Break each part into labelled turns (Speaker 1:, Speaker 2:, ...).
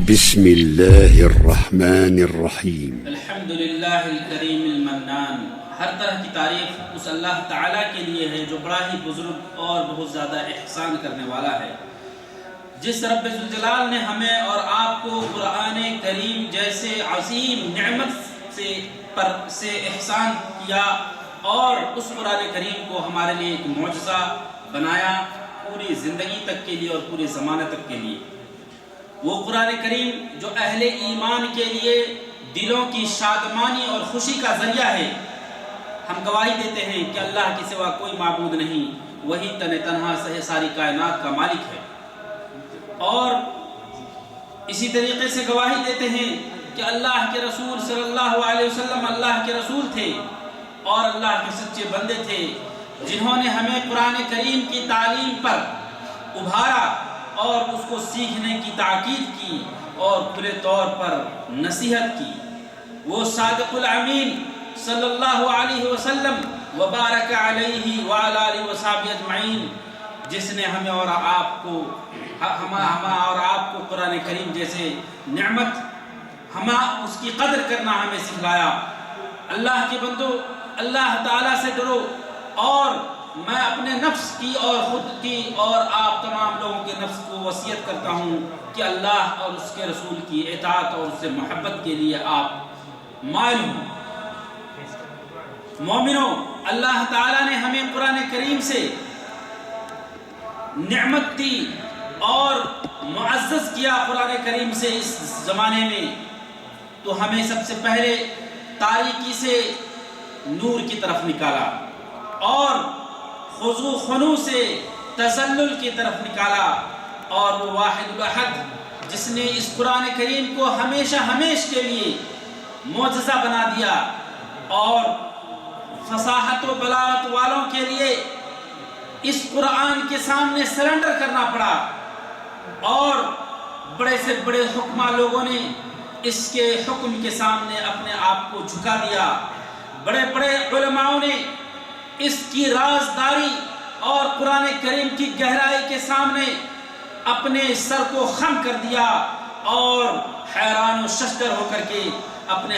Speaker 1: بسم اللہ الرحمن الرحیم۔
Speaker 2: الحمد للہ الکریم المنان۔ ہر طرح کی تعریف اس اللہ تعالیٰ کے لیے ہے جو بڑا ہی بزرگ اور بہت زیادہ احسان کرنے والا ہے، جس رب ذوالجلال نے ہمیں اور آپ کو قرآن کریم جیسے عظیم نعمت سے احسان کیا اور اس قرآن کریم کو ہمارے لیے ایک معجزہ بنایا پوری زندگی تک کے لیے اور پورے زمانے تک کے لیے۔ وہ قرآن کریم جو اہل ایمان کے لیے دلوں کی شادمانی اور خوشی کا ذریعہ ہے۔ ہم گواہی دیتے ہیں کہ اللہ کے سوا کوئی معبود نہیں، وہی تنہا ساری کائنات کا مالک ہے، اور اسی طریقے سے گواہی دیتے ہیں کہ اللہ کے رسول صلی اللہ علیہ وسلم اللہ کے رسول تھے اور اللہ کے سچے بندے تھے، جنہوں نے ہمیں قرآن کریم کی تعلیم پر ابھارا اور اس کو سیکھنے کی تاکید کی اور کھلے طور پر نصیحت کی۔ وہ صادق الامین صلی اللہ علیہ وسلم وبارک علیہ وعلی آلہ وصحبہ اجمعین، جس نے ہمیں اور آپ کو قرآن کریم جیسے نعمت اس کی قدر کرنا ہمیں سکھلایا۔ اللہ کے بندو، اللہ تعالیٰ سے ڈرو، اور میں اپنے نفس کی اور خود کی اور آپ تمام لوگوں کے نفس کو وصیت کرتا ہوں کہ اللہ اور اس کے رسول کی اطاعت اور اس سے محبت کے لیے آپ مائل ہوں۔ مومنوں، اللہ تعالیٰ نے ہمیں قرآن کریم سے نعمت دی اور معزز کیا قرآن کریم سے اس زمانے میں، تو ہمیں سب سے پہلے تاریکی سے نور کی طرف نکالا اور خضوع خنوع سے تذلل کی طرف نکالا، اور وہ واحد الاحد جس نے اس قرآن کریم کو ہمیشہ کے لیے معجزہ بنا دیا اور فصاحت و بلاغت والوں کے لیے اس قرآن کے سامنے سرنڈر کرنا پڑا، اور بڑے سے بڑے حکماء لوگوں نے اس کے حکم کے سامنے اپنے آپ کو جھکا دیا۔ بڑے بڑے علماؤں نے اس کی رازداری اور قرآن کریم کی گہرائی کے سامنے اپنے سر کو خم کر دیا اور حیران و ششدر ہو کر کے اپنے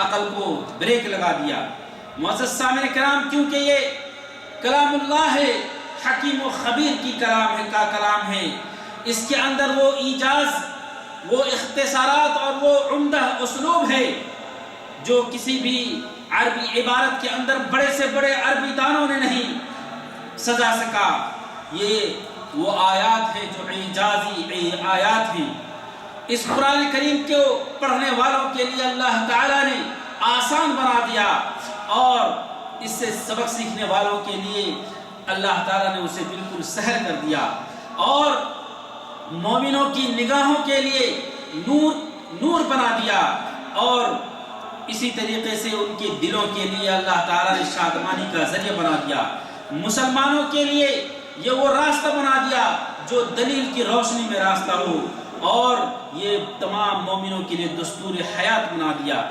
Speaker 2: عقل کو بریک لگا دیا۔ معزز سامعین کرام، کیونکہ یہ کلام اللہ ہے، حکیم و خبیر کی کلام ہے، اس کے اندر وہ ایجاز، وہ اختصارات اور وہ عمدہ اسلوب ہے جو کسی بھی عربی عبارت کے اندر بڑے سے بڑے عربی دانوں نے نہیں سجا سکا۔ یہ وہ آیات ہیں جو اعجازی آیات ہیں۔ اس قرآن کریم کو پڑھنے والوں کے لیے اللہ تعالیٰ نے آسان بنا دیا، اور اس سے سبق سیکھنے والوں کے لیے اللہ تعالیٰ نے اسے بالکل سہل کر دیا، اور مومنوں کی نگاہوں کے لیے نور بنا دیا، اور اسی طریقے سے ان کے دلوں کے لیے اللہ تعالیٰ نے شادمانی کا ذریعہ بنا دیا۔ مسلمانوں کے لیے یہ وہ راستہ بنا دیا جو دلیل کی روشنی میں راستہ ہو، اور یہ تمام مومنوں کے لیے دستور حیات بنا دیا۔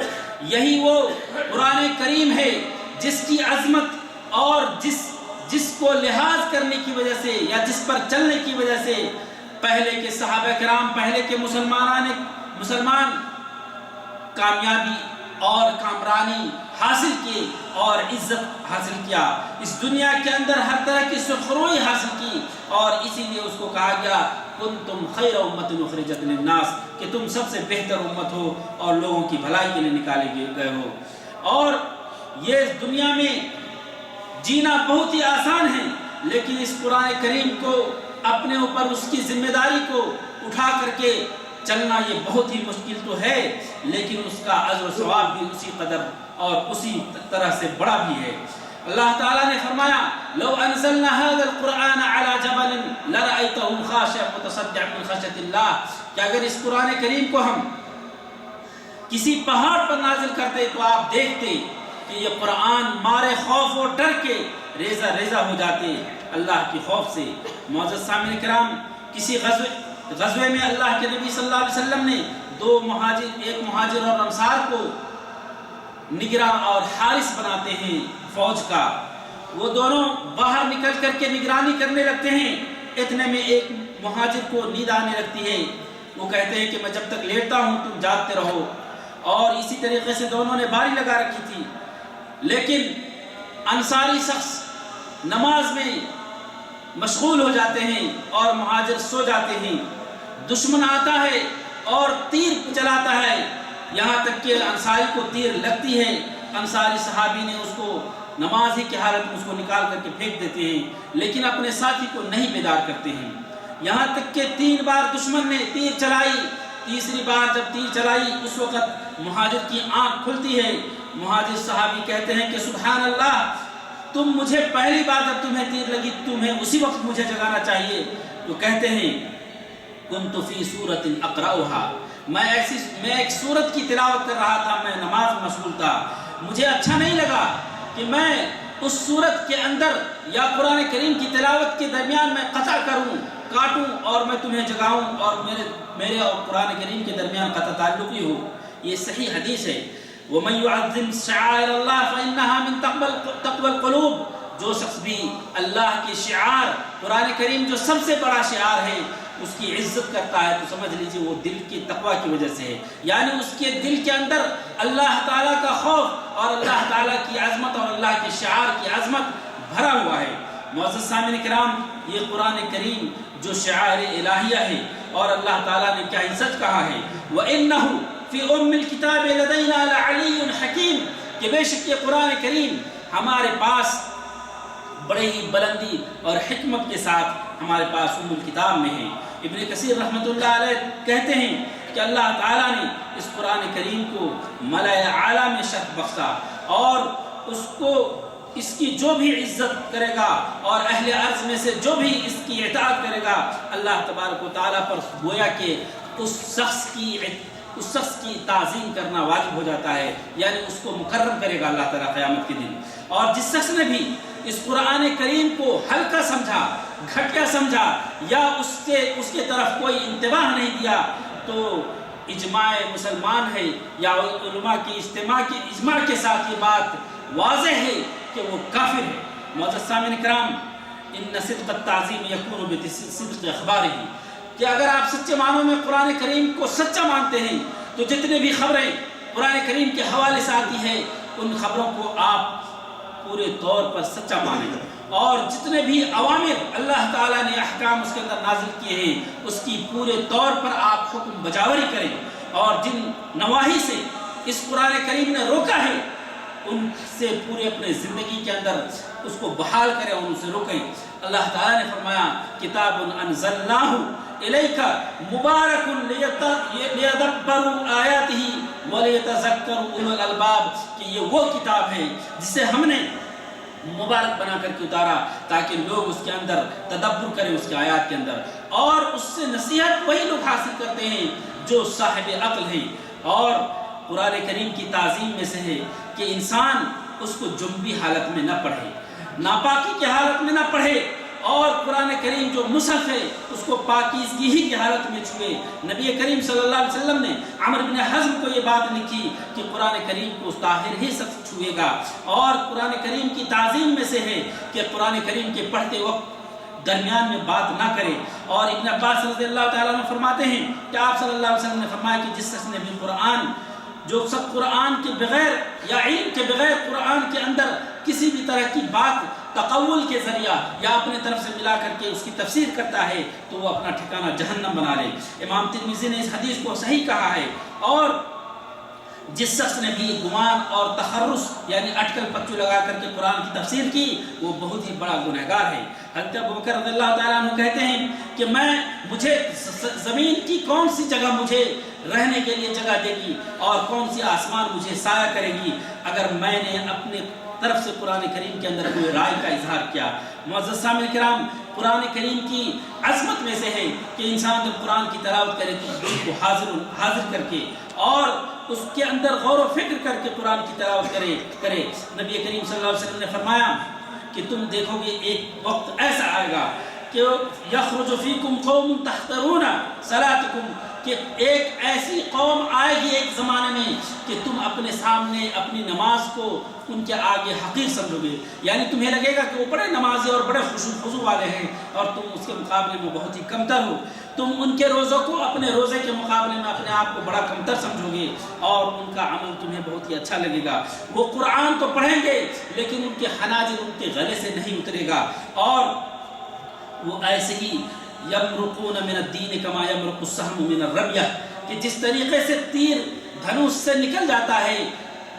Speaker 2: یہی وہ قرآن کریم ہے جس کی عظمت اور جس کو لحاظ کرنے کی وجہ سے یا جس پر چلنے کی وجہ سے پہلے کے صحابہ کرام، پہلے کے مسلمان کامیابی اور کامرانی حاصل کی اور عزت حاصل کیا، اس دنیا کے اندر ہر طرح کی سرخروئی حاصل کی، اور اسی لیے اس کو کہا گیا کنتم خیر امت اخرجت للناس، کہ تم سب سے بہتر امت ہو اور لوگوں کی بھلائی کے لیے نکالے گئے ہو۔ اور یہ دنیا میں جینا بہت ہی آسان ہے، لیکن اس قرآن کریم کو اپنے اوپر اس کی ذمہ داری کو اٹھا کر کے چلنا یہ بہت ہی مشکل تو ہے، لیکن اس کا اجر و ثواب بھی اسی قدر اور اسی طرح سے بڑا بھی ہے۔ اللہ تعالیٰ نے فرمایا لو انزلنا هذا القرآن على جبل لرأيته خاشعا متصدعا من خشية اللہ، کہ اگر اس قرآن کریم کو ہم کسی پہاڑ پر نازل کرتے تو آپ دیکھتے کہ یہ قرآن مارے خوف و ڈر کے ریزہ ریزہ ہو جاتے اللہ کے خوف سے۔ معزز سامعین کرام، کسی غزوے میں اللہ کے نبی صلی اللہ علیہ وسلم نے ایک مہاجر اور انصار کو نگراں اور حارس بناتے ہیں فوج کا۔ وہ دونوں باہر نکل کر کے نگرانی کرنے لگتے ہیں، اتنے میں ایک مہاجر کو نیند آنے لگتی ہے، وہ کہتے ہیں کہ میں جب تک لیٹتا ہوں تم جاگتے رہو، اور اسی طریقے سے دونوں نے باری لگا رکھی تھی۔ لیکن انصاری شخص نماز میں مشغول ہو جاتے ہیں اور مہاجر سو جاتے ہیں، دشمن آتا ہے اور تیر چلاتا ہے، یہاں تک کہ انصاری کو تیر لگتی ہے، انصاری صحابی نے اس کو نماز ہی کی حالت میں اس کو نکال کر کے پھینک دیتے ہیں، لیکن اپنے ساتھی کو نہیں بیدار کرتے ہیں، یہاں تک کہ 3 بار دشمن نے تیر چلائی، تیسری بار جب تیر چلائی اس وقت مہاجر کی آنکھ کھلتی ہے، مہاجر صحابی کہتے ہیں کہ سبحان اللہ، تم مجھے پہلی بار جب تمہیں تیر لگی تمہیں اسی وقت مجھے جگانا چاہیے۔ تو کہتے ہیں کنت فی سورۃ اقرأھا، میں ایک سورت کی تلاوت کر رہا تھا، میں نماز میں مشغول تھا، مجھے اچھا نہیں لگا کہ میں اس سورت کے اندر یا قرآن کریم کی تلاوت کے درمیان میں قطع کروں، کاٹوں اور میں تمہیں جگاؤں اور میرے اور قرآن کریم کے درمیان قطع تعلقی ہو۔ یہ صحیح حدیث ہے۔ وَمَن يُعَظِّمْ شَعَائِرَ اللَّهِ فَإِنَّهَا مِن تَقْوَى الْقُلُوبِ، جو شخص بھی اللہ کے شعار، قرآن کریم جو سب سے بڑا شعار ہے، اس کی عزت کرتا ہے تو سمجھ لیجیے وہ دل کی تقوی کی وجہ سے ہے، یعنی اس کے دل کے اندر اللہ تعالیٰ کا خوف اور اللہ تعالیٰ کی عظمت اور اللہ کے شعار کی عظمت بھرا ہوا ہے۔ معزز سامعین کرام، یہ قرآن کریم جو شعار الہیہ ہے اور اللہ تعالیٰ نے کیا ہی سچ کہا ہے، وَإِنَّهُ فِي أُمِّ الْكِتَابِ لَدَيْنَا لَعَلِيٌّ حَكِيمٌ، کہ بے شک یہ قرآن کریم ہمارے پاس بڑے ہی بلندی اور حکمت کے ساتھ ہمارے پاس ام الکتاب میں ہے۔ ابن کثیر رحمۃ اللہ علیہ کہتے ہیں کہ اللہ تعالیٰ نے اس قرآن کریم کو ملائے اعلیٰ میں شرف بخشا، اور اس کو اس کی جو بھی عزت کرے گا اور اہل ارض میں سے جو بھی اس کی اطاعت کرے گا، اللہ تبارک و تعالیٰ پر گویا کہ اس شخص کی تعظیم کرنا واجب ہو جاتا ہے، یعنی اس کو مکرم کرے گا اللہ تعالیٰ قیامت کے دن۔ اور جس شخص نے بھی اس قرآن کریم کو ہلکا سمجھا، گھٹیا سمجھا یا اس کے طرف کوئی انتباہ نہیں دیا، تو اجماع مسلمان ہے یا علماء کی اجماع کے ساتھ یہ بات واضح ہے کہ وہ کافر ہے۔ معزز سامعین کرام، ان صدق التعظیم یکون بصدق اخبارہ، کہ اگر آپ سچے معنوں میں قرآن کریم کو سچا مانتے ہیں تو جتنے بھی خبریں قرآن کریم کے حوالے سے آتی ہیں ان خبروں کو آپ پورے طور پر سچا مانیں، اور جتنے بھی اوامر اللہ تعالیٰ نے احکام اس کے اندر نازل کیے ہیں اس کی پورے طور پر آپ حکم بجاوری کریں، اور جن نواہی سے اس قرآن کریم نے روکا ہے ان سے پورے اپنے زندگی کے اندر اس کو بحال کریں اور ان سے روکیں۔ اللہ تعالیٰ نے فرمایا کتاب انزلناہ الیک مبارک لیدبروا آیاتہ ولیتذکروا اولو الالباب، کہ یہ وہ کتاب ہے جسے ہم نے مبارک بنا کر کے اتارا تاکہ لوگ اس کے اندر تدبر کریں اس کے آیات کے اندر، اور اس سے نصیحت وہی لوگ حاصل کرتے ہیں جو صاحب عقل ہیں۔ اور قرآن کریم کی تعظیم میں سے ہے کہ انسان اس کو جنبی حالت میں نہ پڑھے، ناپاکی کی حالت میں نہ پڑھے، اور قرآن کریم جو مصحف ہے اس کو پاکیزگی ہی کی حالت میں چھوئے۔ نبی کریم صلی اللہ علیہ وسلم نے عمرو بن حزم کو یہ بات لکھی کہ قرآن کریم کو طاہر ہی شخص چھوئے گا، اور قرآن کریم کی تعظیم میں سے ہے کہ قرآن کریم کے پڑھتے وقت درمیان میں بات نہ کرے۔ اور ابن عباس رضی اللہ تعالیٰ عنہ فرماتے ہیں کہ آپ صلی اللہ علیہ وسلم نے فرمایا کہ جس شخص نے بھی جو سب قرآن کے بغیر یا علم کے بغیر قرآن کے اندر کسی بھی طرح کی بات تقول کے ذریعہ یا اپنے طرف سے ملا کر کے اس کی تفسیر کرتا ہے تو وہ اپنا ٹھکانہ جہنم بنا لے۔ امام ترمذی نے اس حدیث کو صحیح کہا ہے۔ اور جس شخص نے بھی گمان اور تخرص یعنی اٹکل پچو لگا کر کے قرآن کی تفسیر کی وہ بہت ہی بڑا گنہگار ہے۔ حضرت ابوبکر رضی اللہ تعالیٰ عنہ کہتے ہیں کہ مجھے زمین کی کون سی جگہ مجھے رہنے کے لیے جگہ دے گی اور کون سی آسمان مجھے سایہ کرے گی اگر میں نے اپنے طرف سے قرآن کریم کے اندر کوئی رائے کا اظہار کیا۔ معزز سامعین کرام، قرآن کریم کی عظمت میں سے ہے کہ انسان جب قرآن کی تلاوت کرے تو دل کو حاضر کر کے اور اس کے اندر غور و فکر کر کے قرآن کی تلاوت کرے۔ نبی کریم صلی اللہ علیہ وسلم نے فرمایا کہ تم دیکھو گے ایک وقت ایسا آئے گا کہ یخرج فیکم قوم تحترون صلاتکم کہ ایک ایسی قوم آئے گی ایک زمانے میں کہ تم اپنے سامنے اپنی نماز کو ان کے آگے حقیر سمجھو گے، یعنی تمہیں لگے گا کہ وہ بڑے نمازی اور بڑے خضوع والے ہیں اور تم اس کے مقابلے میں بہت ہی کمتر ہو. تم ان کے روزوں کو اپنے روزے کے مقابلے میں اپنے آپ کو بڑا کمتر سمجھو گے اور ان کا عمل تمہیں بہت ہی اچھا لگے گا. وہ قرآن تو پڑھیں گے لیکن ان کے حناجر ان کے گلے سے نہیں اترے گا، اور وہ ایسے ہی یمرقون من الدین کما یمرق السهم من الرمیہ، کہ جس طریقے سے تیر دھنوش سے نکل جاتا ہے،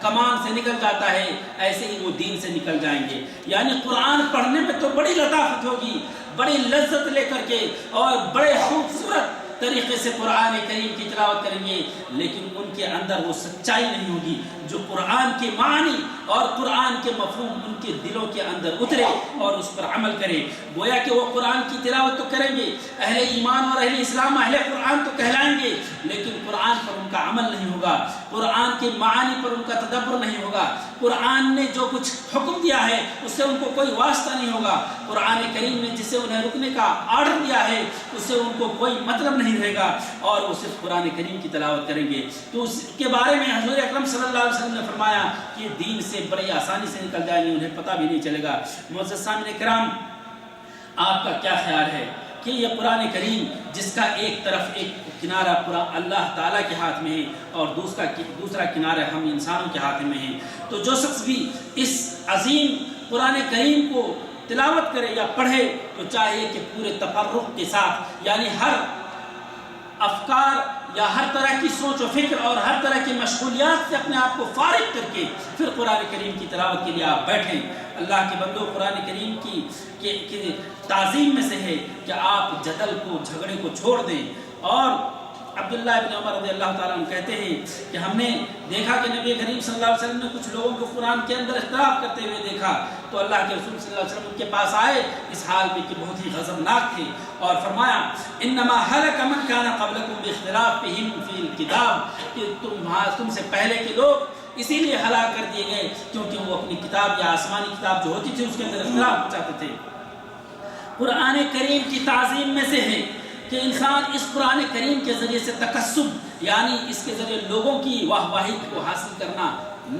Speaker 2: کمان سے نکل جاتا ہے، ایسے ہی وہ دین سے نکل جائیں گے. یعنی قرآن پڑھنے میں تو بڑی لطافت ہوگی، بڑی لذت لے کر کے اور بڑے خوبصورت طریقے سے قرآن کریم کی تلاوت کریں گے، لیکن ان کے اندر وہ سچائی نہیں ہوگی جو قرآن کے معنی اور قرآن کے مفہوم ان کے دلوں کے اندر اترے اور اس پر عمل کرے. گویا کہ وہ قرآن کی تلاوت تو کریں گے، اہل ایمان اور اہل اسلام اہل قرآن تو کہلائیں گے، لیکن قرآن پر ان کا عمل نہیں ہوگا، قرآن کے معانی پر ان کا تدبر نہیں ہوگا، قرآن نے جو کچھ حکم دیا ہے اس سے ان کو کوئی واسطہ نہیں ہوگا، قرآن کریم نے جسے انہیں رکنے کا آرڈر دیا ہے اس سے ان کو کوئی مطلب نہیں رہے گا، اور وہ صرف قرآن کریم کی تلاوت کریں گے. تو اس کے بارے میں حضور اکرم صلی اللہ علیہ وسلم نے فرمایا کہ دین سے بڑی آسانی سے نکل جائیں گے، انہیں پتہ بھی نہیں چلے گا. معزز سامعین کرام، آپ کا کیا خیال ہے کہ یہ قرآن کریم جس کا ایک طرف ایک کنارہ پورا اللہ تعالیٰ کے ہاتھ میں ہے اور دوسرا کنارہ ہم انسانوں کے ہاتھ میں ہے، تو جو شخص بھی اس عظیم قرآن کریم کو تلاوت کرے یا پڑھے تو چاہیے کہ پورے تفرق کے ساتھ، یعنی ہر افکار یا ہر طرح کی سوچ و فکر اور ہر طرح کی مشغولیات سے اپنے آپ کو فارغ کر کے پھر قرآن کریم کی تلاوت کے لیے آپ بیٹھیں. اللہ کے بندو، قرآن کریم کی تعظیم میں سے ہے کہ آپ جدل کو، جھگڑے کو چھوڑ دیں. اور عبداللہ ابن عمر رضی اللہ تعالیٰ عنہ کہتے ہیں کہ ہم نے دیکھا کہ نبی کریم صلی اللہ علیہ وسلم نے کچھ لوگوں کو قرآن کے اندر اختلاف کرتے ہوئے دیکھا، تو اللہ کے رسول صلی اللہ علیہ وسلم ان کے پاس آئے اس حال میں کہ بہت ہی غضبناک تھے، اور فرمایا انما هلك من كان قبلكم باختلافهم في الكتاب، کہ تم سے پہلے کے لوگ اسی لیے ہلاک کر دیے گئے کیونکہ وہ اپنی کتاب یا آسمانی کتاب جو ہوتی تھی اس کے اندر اختلاف چاہتے تھے. قرآن کریم کی تعظیم میں سے ہے کہ انسان اس قرآن کریم کے ذریعے سے تکسب، یعنی اس کے ذریعے لوگوں کی واہ واہی کو حاصل کرنا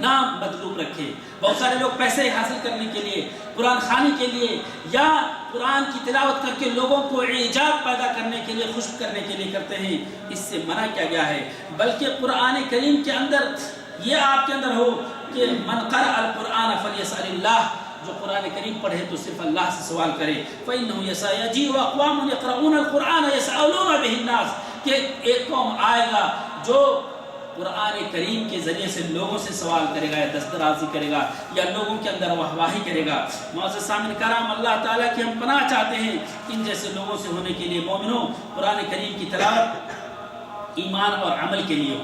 Speaker 2: نہ مطلوب رکھے. بہت سارے لوگ پیسے حاصل کرنے کے لیے، قرآن خوانی کے لیے یا قرآن کی تلاوت کر کے لوگوں کو اعجاب پیدا کرنے کے لیے، خوش کرنے کے لیے کرتے ہیں. اس سے منع کیا گیا ہے، بلکہ قرآن کریم کے اندر یہ آپ کے اندر ہو کہ من قرأ القرآن فلیسأل اللہ، جو قرآن کریم پڑھے تو صرف اللہ سے سوال کرے. فإنه يجيء أقوام يقرؤون القرآن يسألون به الناس، کہ ایک قوم آئے گا جو قرآن کریم کے ذریعے سے لوگوں سے سوال کرے گا یا دسترازی کرے گا یا لوگوں کے اندر واہواہی کرے گا. معزز سامعین کرام، اللہ تعالیٰ کی ہم پناہ چاہتے ہیں ان جیسے لوگوں سے ہونے کے لیے. مومنوں، قرآن کریم کی تلاوت ایمان اور عمل کے لیے ہو،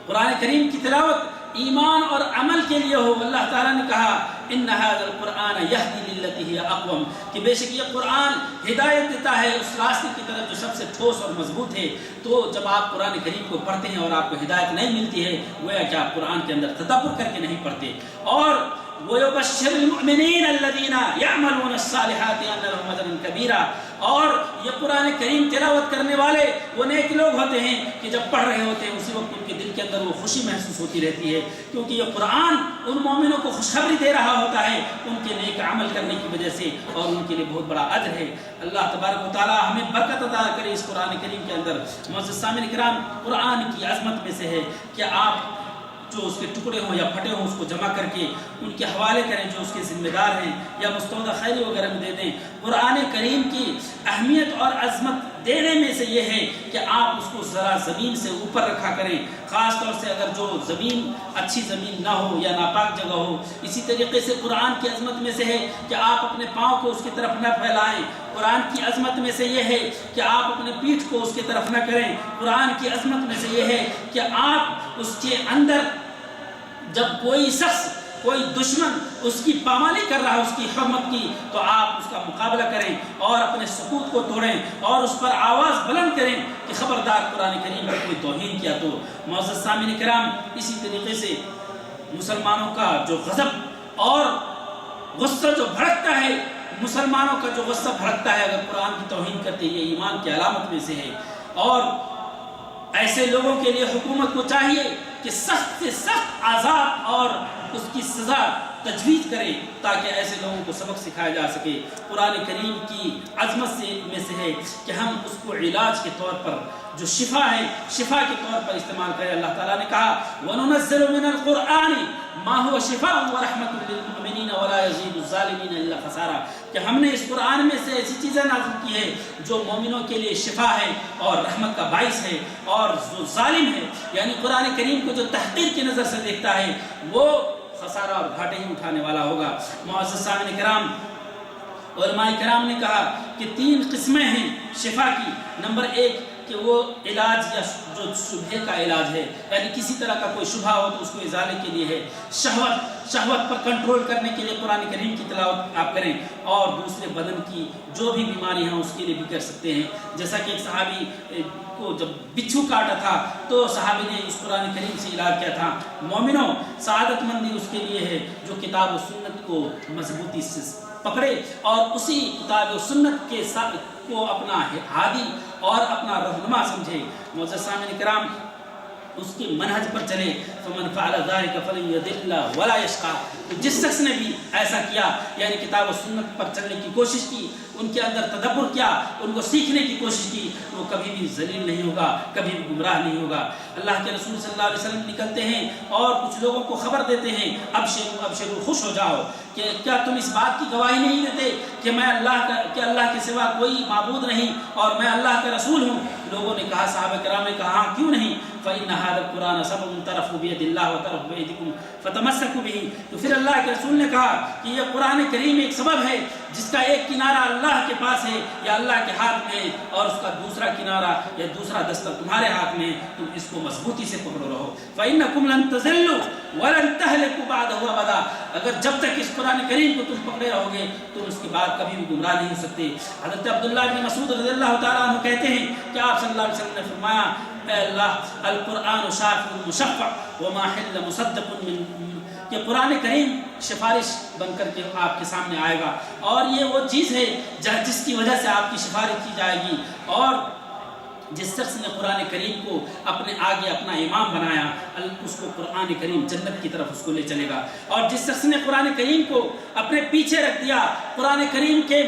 Speaker 2: قرآن کریم کی تلاوت ایمان اور عمل کے لیے ہو. اللہ تعالیٰ نے کہا ان هذا القرآن يهدي للتي هي اقوم، کہ بے شک یہ قرآن ہدایت دیتا ہے اس راستے کی طرف جو سب سے ٹھوس اور مضبوط ہے. تو جب آپ قرآن کریم کو پڑھتے ہیں اور آپ کو ہدایت نہیں ملتی ہے، گویا کہ آپ قرآن کے اندر تدبر کر کے نہیں پڑھتے. اور وَيُبَشِّرُ الْمُؤْمِنِينَ الَّذِينَ يَعْمَلُونَ الصَّالِحَاتِ أَنَّ لَهُمْ أَجْرًا كَبِيرًا. اور یہ قرآن کریم تلاوت کرنے والے وہ نیک لوگ ہوتے ہیں کہ جب پڑھ رہے ہوتے ہیں اسی وقت ان کے دل کے اندر وہ خوشی محسوس ہوتی رہتی ہے، کیونکہ یہ قرآن ان مومنوں کو خوشخبری دے رہا ہوتا ہے ان کے نیک عمل کرنے کی وجہ سے، اور ان کے لیے بہت بڑا اجر ہے. اللہ تبارک و تعالی ہمیں برکت عطا کرے اس قرآن کریم کے اندر. معزز سامعین کرام، قرآن کی عظمت میں سے ہے کہ آپ جو اس کے ٹکڑے ہوں یا پھٹے ہوں اس کو جمع کر کے ان کے حوالے کریں جو اس کے ذمہ دار ہیں، یا مستودع خیری وغیرہ میں دے دیں. قرآن کریم کی اہمیت اور عظمت دینے میں سے یہ ہے کہ آپ اس کو ذرا زمین سے اوپر رکھا کریں، خاص طور سے اگر جو زمین اچھی زمین نہ ہو یا ناپاک جگہ ہو. اسی طریقے سے قرآن کی عظمت میں سے ہے کہ آپ اپنے پاؤں کو اس کی طرف نہ پھیلائیں. قرآن کی عظمت میں سے یہ ہے کہ آپ اپنے پیٹھ کو اس کی طرف نہ کریں. قرآن کی عظمت میں سے یہ ہے کہ آپ اس کے اندر جب کوئی شخص، کوئی دشمن اس کی پامالی کر رہا ہے اس کی حرمت کی، تو آپ اس کا مقابلہ کریں اور اپنے سکوت کو توڑیں اور اس پر آواز بلند کریں کہ خبردار قرآن کریم پر کوئی توہین کیا تو. معزز سامعین کرام، اسی طریقے سے مسلمانوں کا جو غضب اور غصہ جو بھڑکتا ہے، مسلمانوں کا جو غصہ بھڑکتا ہے اگر قرآن کی توہین کرتے، یہ ایمان کی علامت میں سے ہے. اور ایسے لوگوں کے لیے حکومت کو چاہیے کہ سخت سے سخت عذاب اور اس کی سزا تجویز کرے تاکہ ایسے لوگوں کو سبق سکھایا جا سکے۔ قرآن کریم کی عظمت میں سے ہے کہ ہم اس کو علاج کے طور پر، جو شفا ہے، شفا کے طور پر استعمال کریں۔ اللہ تعالیٰ نے کہا وَنُنَزِّلُ مِنَ الْقُرْآنِ مَا هُوَ شِفَاءٌ وَرَحْمَةٌ لِّلْمُؤْمِنِينَ وَلَا يَزِيدُ الظَّالِمِينَ إِلَّا خَسَارًا، کہ ہم نے اس قرآن میں سے ایسی چیزیں نازل کی ہے جو مومنوں کے لیے شفا ہے اور رحمت کا باعث ہے، اور جو ظالم ہے یعنی قرآن کریم کو جو تحقیر کی نظر سے دیکھتا ہے وہ خسارہ اور گھاٹے ہی اٹھانے والا ہوگا۔ معزز سامعین کرام، علماء کرام نے کہا کہ 3 قسمیں ہیں شفا کی۔ نمبر 1 کہ وہ علاج یا جو شبہے کا علاج ہے، یعنی کسی طرح کا کوئی شبہ ہو تو اس کو ازالے کے لیے ہے۔ شہوت پر کنٹرول کرنے کے لیے قرآن کریم کی تلاوت آپ کریں، اور دوسرے بدن کی جو بھی بیماری ہیں اس کے لیے بھی کر سکتے ہیں۔ جیسا کہ ایک صحابی کو جب بچھو کاٹا تھا تو صحابی نے اس قرآن کریم سے علاج کیا تھا۔ مومنوں، سعادت مندی اس کے لیے ہے جو کتاب و سنت کو مضبوطی سے پکڑے اور اسی کتاب و سنت کے ساتھ کو اپنا ہادی اور اپنا رہنما سمجھے۔ معزز سامعین کرام، اس کے منہج پر چلے۔ فمن فعل ذلك فلن يضل ولا يشقى، تو جس شخص نے بھی ایسا کیا یعنی کتاب و سنت پر چلنے کی کوشش کی، ان کے اندر تدبر کیا، ان کو سیکھنے کی کوشش کی، وہ کبھی بھی ذلیل نہیں ہوگا، کبھی بھی گمراہ نہیں ہوگا۔ اللہ کے رسول صلی اللہ علیہ وسلم نکلتے ہیں اور کچھ لوگوں کو خبر دیتے ہیں ابشروا ابشروا، خوش ہو جاؤ، کہ کیا تم اس بات کی گواہی نہیں دیتے کہ اللہ کے سوا کوئی معبود نہیں اور میں اللہ کا رسول ہوں؟ لوگوں نے کہا، صحابہ کرام نے کہا ہاں کیوں نہیں؟ فإن هذا القرآن سبب طرفوا بيد الله وطرفوا بأيديكم فتمسكوا به، تو پھر اللہ کے رسول نے کہا کہ یہ قرآن کریم ایک سبب ہے جس کا ایک کنارہ اللہ کے پاس ہے یا اللہ کے ہاتھ میں ہے، اور اس کا دوسرا کنارہ یا دوسرا دستہ تمہارے ہاتھ میں ہے، تم اس کو مضبوطی سے پکڑو رہو۔ فإنكم لن تضلوا ولن تهلكوا بعده أبدا، اگر جب تک اس قرآن کریم کو تم پکڑے رہو گے تم اس کے بعد کبھی بھی گمراہ نہیں ہو سکتے۔ حضرت عبداللہ بن مسعود رضی اللہ تعالیٰ عنہ کہتے ہیں کہ آپ صلی اللہ علیہ وسلم نے فرمایا، اے اللہ، القرآن شافع مشفع وما حل مصدق من، کہ قرآن کریم سفارش بن کر کے آپ کے سامنے آئے گا، اور یہ وہ چیز ہے جس کی وجہ سے آپ کی سفارش کی جائے گی، اور جس شخص نے قرآن کریم کو اپنے آگے اپنا امام بنایا اس کو قرآن کریم جنت کی طرف اس کو لے چلے گا، اور جس شخص نے قرآن کریم کو اپنے پیچھے رکھ دیا، قرآن کریم کے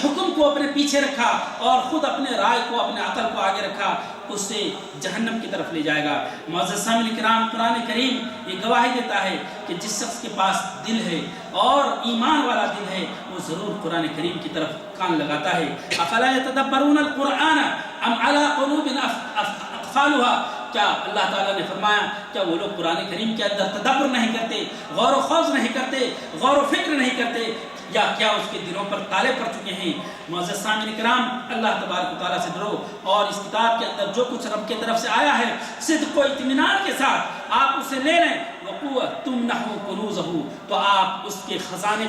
Speaker 2: حکم کو اپنے پیچھے رکھا اور خود اپنے رائے کو، اپنے عقل کو آگے رکھا، اس سے جہنم کی طرف لے جائے گا۔ معزز سامعین کرام، قرآن کریم یہ گواہی دیتا ہے کہ جس شخص کے پاس دل ہے اور ایمان والا دل ہے وہ ضرور قرآن کریم کی طرف کان لگاتا ہے۔ افلا یتدبرون القرآن ام علی قلوب اقفالها، کیا اللہ تعالیٰ نے فرمایا کیا وہ لوگ قرآن کریم کے اندر تدبر نہیں کرتے، غور و خوض نہیں کرتے، غور و فکر نہیں کرتے، یا کیا اس کے دلوں پر تالے پڑ چکے ہیں؟ معزز سامعین کرام، اللہ تبارک و تعالیٰ سے ڈرو، اور اس کتاب کے اندر جو کچھ رب کی طرف سے آیا ہے صدق و اطمینان کے ساتھ آپ اسے لے لیں۔ وَقُوَّةٌ تُمْنَحُ كُنُوزَهُ، تو آپ اس کے خزانے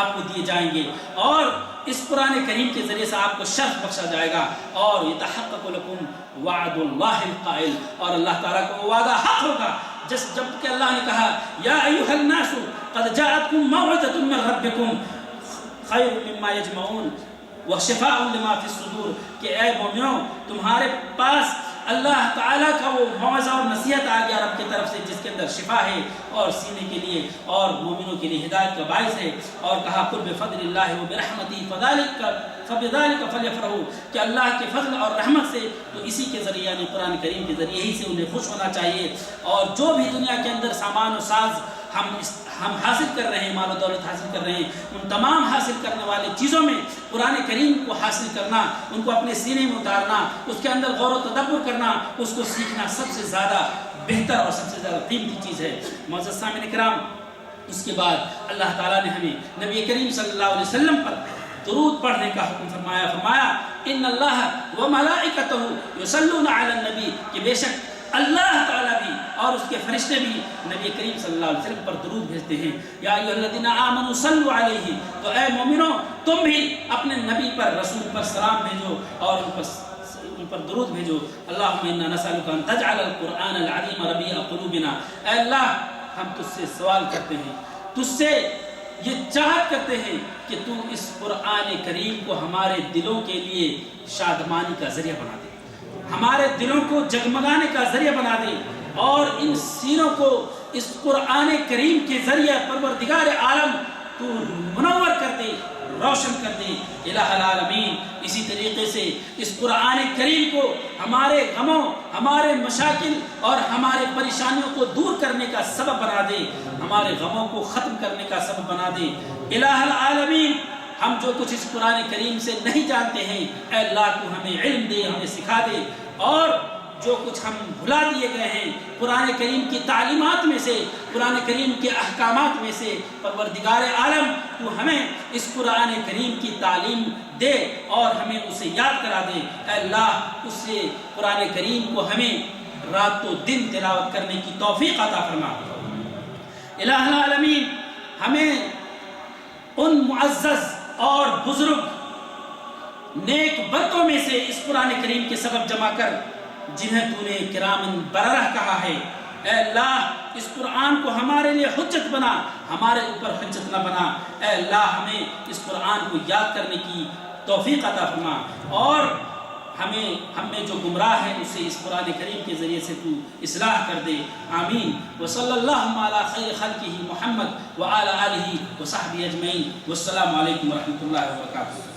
Speaker 2: آپ کو دیے جائیں گے، اور اس قرآن کریم کے ذریعے سے آپ کو شرف بخشا جائے گا، اور يَتَحَقَّقُ لَكُمْ وَعْدُ اللَّهِ الْقَائِلِ، اور اللہ تعالیٰ کا وہ وعدہ حق ہوگا جب کہ اللہ نے کہا یا ایھا الناس قد جاءتکم موعظۃ من ربکم خیر مما یجمعون وشفاء لما فی الصدور، کہ اے مومنوں تمہارے پاس اللہ تعالیٰ کا وہ موعظہ اور نصیحت آ گیا رب کی طرف سے جس کے اندر شفا ہے اور سینے کے لیے اور مومنوں کے لیے ہدایت کا باعث ہے، اور کہا قل بفضل اللہ وبرحمتہ فبذلک فلیفرحوا، کہ اللہ کے فضل اور رحمت سے، تو اسی کے ذریعے یعنی قرآن کریم کے ذریعے ہی سے انہیں خوش ہونا چاہیے۔ اور جو بھی دنیا کے اندر سامان و ساز ہم حاصل کر رہے ہیں، مال و دولت حاصل کر رہے ہیں، ان تمام حاصل کرنے والے چیزوں میں قرآن کریم کو حاصل کرنا، ان کو اپنے سینے میں اتارنا، اس کے اندر غور و تدبر کرنا، اس کو سیکھنا سب سے زیادہ بہتر اور سب سے زیادہ قیمتی چیز ہے۔ معزز سامعین کرام، اس کے بعد اللہ تعالیٰ نے ہمیں نبی کریم صلی اللہ علیہ وسلم پر درود پڑھنے کا حکم فرمایا ان اللہ و ملائکتہ یصلون علی النبی، کہ بے شک اللہ تعالیٰ بھی اور اس کے فرشتے بھی نبی کریم صلی اللہ علیہ وسلم پر درود بھیجتے ہیں۔ یا ایھا الذین آمنوا صلوا علیہ، تو اے مومنوں تم بھی اپنے نبی پر، رسول پر سلام بھیجو اور ان پر درود بھیجو۔ اللہم انا نسألک ان تجعل القرآن العظیم ربیع قلوبنا، اے اللہ ہم تجھ سے سوال کرتے ہیں، تجھ سے یہ چاہت کرتے ہیں کہ تو اس قرآن کریم کو ہمارے دلوں کے لیے شادمانی کا ذریعہ بنا دے۔ ہمارے دلوں کو جگمگانے کا ذریعہ بنا دے، اور ان سینوں کو اس قرآن کریم کے ذریعے پروردگار عالم تو منور کر دے، روشن کر دے الہ العالمین۔ اسی طریقے سے اس قرآن کریم کو ہمارے غموں، ہمارے مشاکل اور ہمارے پریشانیوں کو دور کرنے کا سبب بنا دے، ہمارے غموں کو ختم کرنے کا سبب بنا دے الہ العالمین۔ ہم جو کچھ اس قرآن کریم سے نہیں جانتے ہیں، اے اللہ تو ہمیں علم دے، ہمیں سکھا دے، اور جو کچھ ہم بھلا دیے گئے ہیں قرآن کریم کی تعلیمات میں سے، قرآن کریم کے احکامات میں سے، پروردگار عالم تو ہمیں اس قرآن کریم کی تعلیم دے اور ہمیں اسے یاد کرا دے۔ اے اللہ اس سے قرآن کریم کو ہمیں رات و دن تلاوت کرنے کی توفیق عطا فرما۔ الہ العالمین ہمیں ان معزز اور بزرگ نیک بندوں میں سے اس قرآن کریم کے سبب جمع کر جنہیں تو نے کرامن بررہ کہا ہے۔ اے اللہ اس قرآن کو ہمارے لیے حجت بنا، ہمارے اوپر حجت نہ بنا۔ اے اللہ ہمیں اس قرآن کو یاد کرنے کی توفیق عطا فرما، اور ہم میں جو گمراہ ہے اسے اس قرآن کریم کے ذریعے سے تو اصلاح کر دے، آمین۔ وصلی اللہ علی خیر خلقہ محمد وعلی آلہ وصحبہ اجمعین، والسلام علیکم ورحمۃ اللہ وبرکاتہ۔